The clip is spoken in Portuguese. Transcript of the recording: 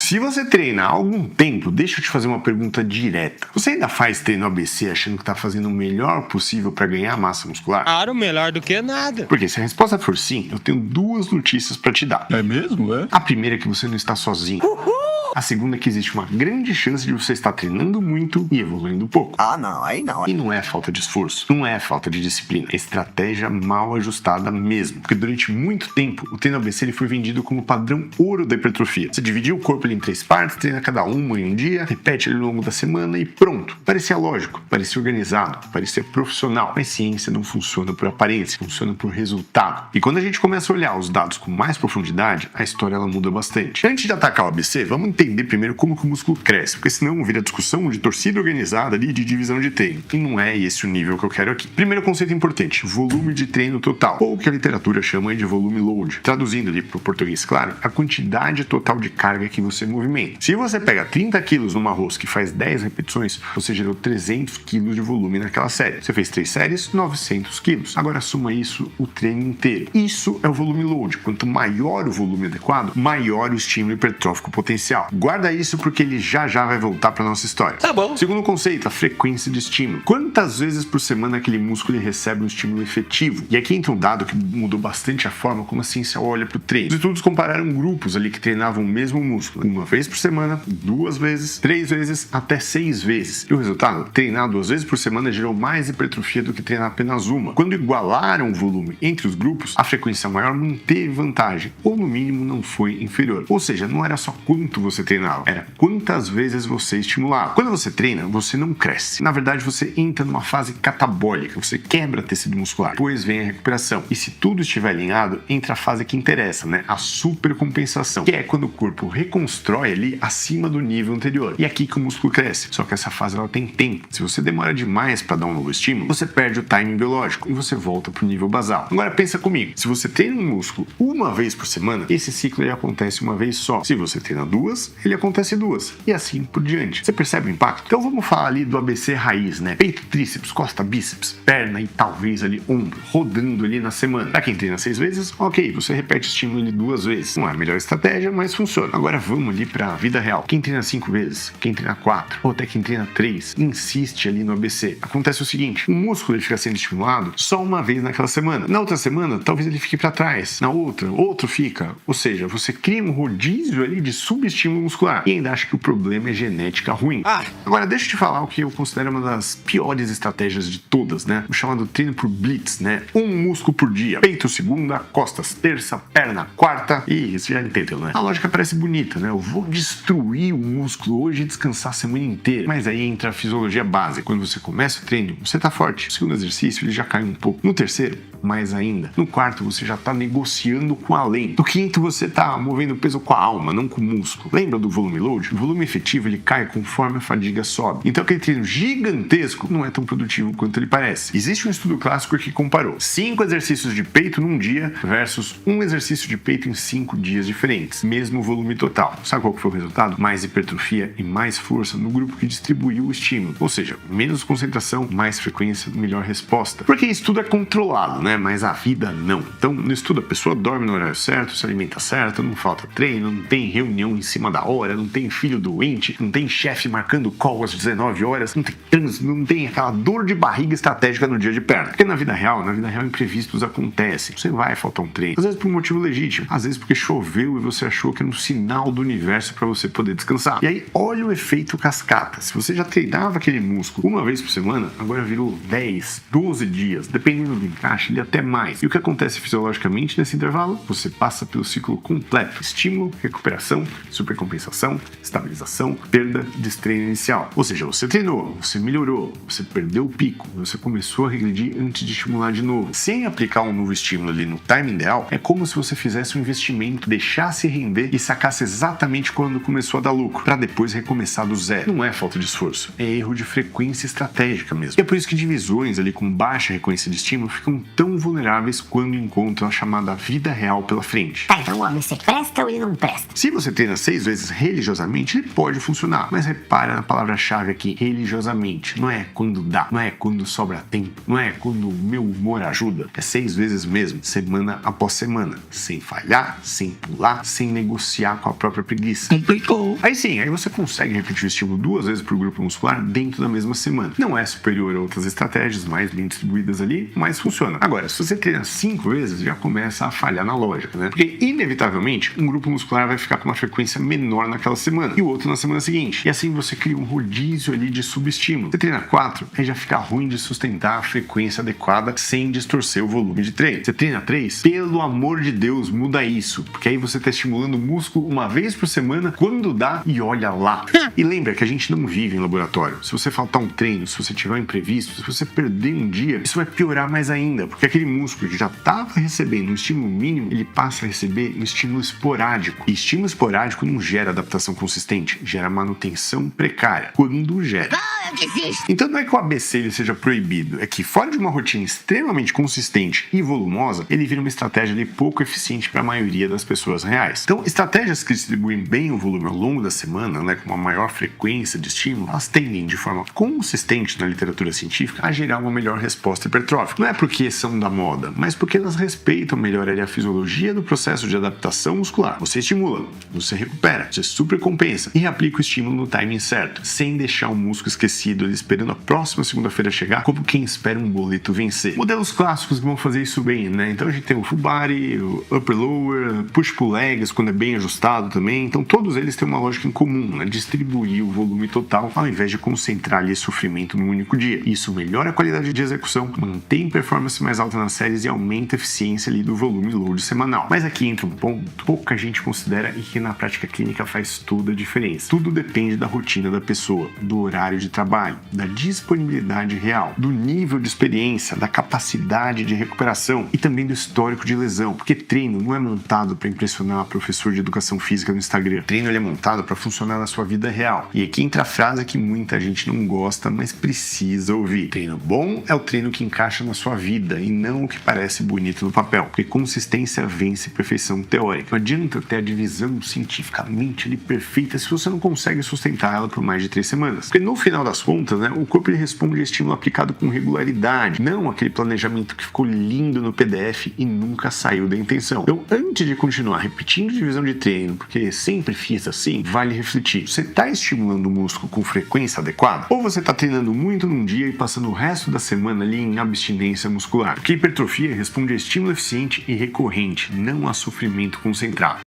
Se você treina há algum tempo, deixa eu te fazer uma pergunta direta. Você ainda faz treino ABC achando que tá fazendo o melhor possível para ganhar massa muscular? Claro, melhor do que nada. Porque se a resposta for sim, eu tenho duas notícias para te dar. É mesmo, é? A primeira é que você não está sozinho. A segunda é que existe uma grande chance de você estar treinando muito e evoluindo pouco. Ah, não, aí não. E não é falta de esforço, não é falta de disciplina, é estratégia mal ajustada mesmo. Porque durante muito tempo, o treino ABC ele foi vendido como padrão ouro da hipertrofia. Você dividia o corpo em 3 partes, treina cada uma em um dia, repete ele ao longo da semana e pronto. Parecia lógico, parecia organizado, parecia profissional. Mas ciência não funciona por aparência, funciona por resultado. E quando a gente começa a olhar os dados com mais profundidade, a história ela muda bastante. Antes de atacar o ABC, vamos entender primeiro como que o músculo cresce, porque senão vira discussão de torcida organizada ali de divisão de treino. E não é esse o nível que eu quero aqui. Primeiro conceito importante, volume de treino total, ou o que a literatura chama de volume load. Traduzindo ali para o português claro, a quantidade total de carga que você movimenta. Se você pega 30 quilos numa rosca e faz 10 repetições, você gerou 300 quilos de volume naquela série. Você fez 3 séries, 900 quilos. Agora soma isso o treino inteiro. Isso é o volume load. Quanto maior o volume adequado, maior o estímulo hipertrófico potencial. Guarda isso porque ele já vai voltar para nossa história. Tá bom. Segundo conceito, a frequência de estímulo. Quantas vezes por semana aquele músculo ele recebe um estímulo efetivo? E aqui entra um dado que mudou bastante a forma como a ciência olha para o treino. Os estudos compararam grupos ali que treinavam o mesmo músculo uma vez por semana, 2 vezes, 3 vezes, até 6 vezes. E o resultado? Treinar 2 vezes por semana gerou mais hipertrofia do que treinar apenas uma. Quando igualaram o volume entre os grupos, a frequência maior manteve vantagem, ou no mínimo não foi inferior. Ou seja, não era só quanto você treinava, era quantas vezes você estimulava. Quando você treina, você não cresce. Na verdade, você entra numa fase catabólica, você quebra tecido muscular. Depois vem a recuperação. E se tudo estiver alinhado, entra a fase que interessa, né? A supercompensação, que é quando o corpo reconstrói ali acima do nível anterior. E é aqui que o músculo cresce. Só que essa fase ela tem tempo. Se você demora demais para dar um novo estímulo, você perde o timing biológico e você volta pro nível basal. Agora pensa comigo, se você treina um músculo uma vez por semana, esse ciclo ele acontece uma vez só. Se você treina 2, ele acontece 2. E assim por diante. Você percebe o impacto? Então vamos falar ali do ABC raiz, né? Peito, tríceps, costa, bíceps, perna e talvez ali ombro, rodando ali na semana. Pra quem treina 6 vezes, ok, você repete o estímulo ali 2 vezes. Não é a melhor estratégia, mas funciona. Agora vamos ali pra vida real. Quem treina 5 vezes, quem treina 4, ou até quem treina 3, insiste ali no ABC. Acontece o seguinte, o músculo ele fica sendo estimulado só uma vez naquela semana. Na outra semana, talvez ele fique pra trás. Na outra, outro fica. Ou seja, você cria um rodízio ali de subestímulo muscular e ainda acha que o problema é genética ruim. Agora deixa eu te falar o que eu considero uma das piores estratégias de todas, né? O chamado treino por blitz, né? Um músculo por dia. Peito segunda, costas terça, perna quarta. E você já entendeu, né? A lógica parece bonita, né? Eu vou destruir o músculo hoje e descansar a semana inteira. Mas aí entra a fisiologia básica. Quando você começa o treino, você tá forte. No segundo exercício, ele já cai um pouco. No terceiro, mais ainda. No quarto, você já tá negociando com a lei. No quinto, você tá movendo peso com a alma, não com o músculo. Lembra do volume load? O volume efetivo, ele cai conforme a fadiga sobe. Então, aquele treino gigantesco não é tão produtivo quanto ele parece. Existe um estudo clássico que comparou 5 exercícios de peito num dia versus um exercício de peito em 5 dias diferentes. Mesmo volume total. Sabe qual foi o resultado? Mais hipertrofia e mais força no grupo que distribuiu o estímulo. Ou seja, menos concentração, mais frequência, melhor resposta. Porque isso tudo é controlado, né? Mas a vida não. Então, no estudo, a pessoa dorme no horário certo, se alimenta certo, não falta treino, não tem reunião em cima da hora, não tem filho doente, não tem chefe marcando call às 19 horas, não tem trânsito, não tem aquela dor de barriga estratégica no dia de perna. Porque na vida real, imprevistos acontecem. Você vai faltar um treino. Às vezes por um motivo legítimo, às vezes porque choveu e você achou que era um sinal do universo para você poder descansar. E aí, olha o efeito cascata. Se você já treinava aquele músculo uma vez por semana, agora virou 10, 12 dias, dependendo do encaixe, ele até mais. E o que acontece fisiologicamente nesse intervalo? Você passa pelo ciclo completo. Estímulo, recuperação, supercompensação, estabilização, perda, destreino inicial. Ou seja, você treinou, você melhorou, você perdeu o pico, você começou a regredir antes de estimular de novo. Sem aplicar um novo estímulo ali no time ideal, é como se você fizesse um investimento, deixasse render e sacasse exatamente quando começou a dar lucro, para depois recomeçar do zero. Não é falta de esforço, é erro de frequência estratégica mesmo. E é por isso que divisões ali com baixa frequência de estímulo ficam tão vulneráveis quando encontram a chamada vida real pela frente. Tá, então o ABC presta ou ele não presta? Se você treina 6 vezes vezes religiosamente, ele pode funcionar. Mas repara na palavra-chave aqui, religiosamente. Não é quando dá, não é quando sobra tempo, não é quando o meu humor ajuda. É 6 vezes mesmo, semana após semana. Sem falhar, sem pular, sem negociar com a própria preguiça. Complicou. Aí sim, aí você consegue repetir o estímulo 2 vezes por grupo muscular dentro da mesma semana. Não é superior a outras estratégias mais bem distribuídas ali, mas funciona. Agora, se você treina 5 vezes, já começa a falhar na lógica, né? Porque, inevitavelmente, um grupo muscular vai ficar com uma frequência menor naquela semana e o outro na semana seguinte. E assim você cria um rodízio ali de subestímulo. Você treina 4, aí já fica ruim de sustentar a frequência adequada sem distorcer o volume de treino. Você treina 3, pelo amor de Deus, muda isso, porque aí você está estimulando o músculo uma vez por semana, quando dá, e olha lá. E lembra que a gente não vive em laboratório. Se você faltar um treino, se você tiver um imprevisto, se você perder um dia, isso vai piorar mais ainda, porque aquele músculo que já estava recebendo um estímulo mínimo, ele passa a receber um estímulo esporádico. E estímulo esporádico não gera adaptação consistente, gera manutenção precária. Quando gera. Então não é que o ABC ele seja proibido, é que fora de uma rotina extremamente consistente e volumosa, ele vira uma estratégia ali pouco eficiente para a maioria das pessoas reais. Então, estratégias que distribuem bem o volume ao longo da semana, né, com uma maior frequência de estímulo, elas tendem de forma consistente na literatura científica a gerar uma melhor resposta hipertrófica. Não é porque são da moda, mas porque elas respeitam melhor ali a fisiologia do processo de adaptação muscular. Você estimula, você recupera, você supercompensa e reaplica o estímulo no timing certo, sem deixar o músculo esquecido ali esperando a próxima segunda-feira chegar, como quem espera um boleto vencer. Modelos clássicos vão fazer isso bem, né? Então a gente tem o full body, o upper lower, push pull legs quando é bem ajustado também. Então todos eles têm uma lógica em comum, né? Distribuir o volume total ao invés de concentrar ali sofrimento num único dia. Isso melhora a qualidade de execução, mantém performance mais alta nas séries e aumenta a eficiência ali do volume load semanal. Mas aqui entra um ponto pouca gente considera e que na prática clínica faz toda a diferença. Tudo depende da rotina da pessoa, do horário de trabalho, da disponibilidade real, do nível de experiência, da capacidade de recuperação e também do histórico de lesão, porque treino não é montado para impressionar professor de educação física no Instagram. Treino ele é montado para funcionar na sua vida real. E aqui entra a frase que muita gente não gosta, mas precisa ouvir. Treino bom é o treino que encaixa na sua vida e não o que parece bonito no papel, porque consistência vence perfeição teórica. Não adianta ter a divisão cientificamente ali perfeita se você não consegue sustentar ela por mais de 3 semanas. Porque no final das contas, né, o corpo ele responde a estímulo aplicado com regularidade, não aquele planejamento que ficou lindo no PDF e nunca saiu da intenção. Então, antes de continuar repetindo divisão de treino, porque sempre fiz assim, vale refletir. Você está estimulando o músculo com frequência adequada? Ou você está treinando muito num dia e passando o resto da semana ali em abstinência muscular? Porque a hipertrofia responde a estímulo eficiente e recorrente, não a sofrimento concentrado.